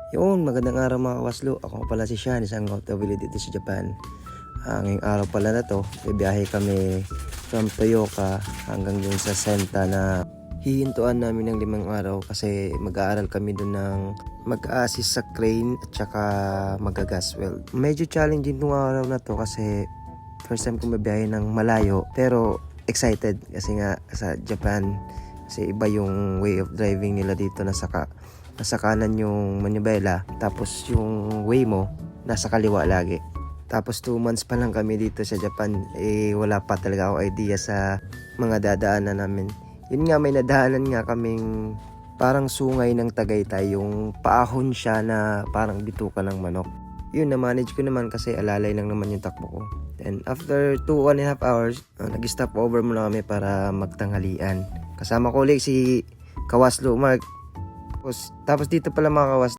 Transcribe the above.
Yun, magandang araw mga kawaslo. Ako pala si Sean, isang OFW dito sa Japan. Ngayong araw pala na to, bibiyahe kami from Toyooka hanggang dun sa Senta na hihintuan namin ng 5 araw kasi mag-aaral kami dun ng mag-a-assist sa crane at saka mag-gas weld. Medyo challenging tong araw na to kasi first time kong mabiyahe ng malayo pero excited kasi nga sa Japan kasi iba yung way of driving nila dito na nasa kanan yung manubela, tapos yung way mo nasa kaliwa lagi. Tapos 2 months pa lang kami dito sa Japan, wala pa talaga ako idea sa mga dadaanan namin. Yun nga, may nadaanan nga kaming parang sungay ng Tagaytay, yung paahon siya na parang bituka ng manok. Yun, na-manage ko naman kasi alalay lang naman yung takbo ko. Then after 2.5 hours, nag-stop over muna kami para magtanghalian. Kasama ko ulit si Kawaslo Mark. Tapos dito pala mga kawas,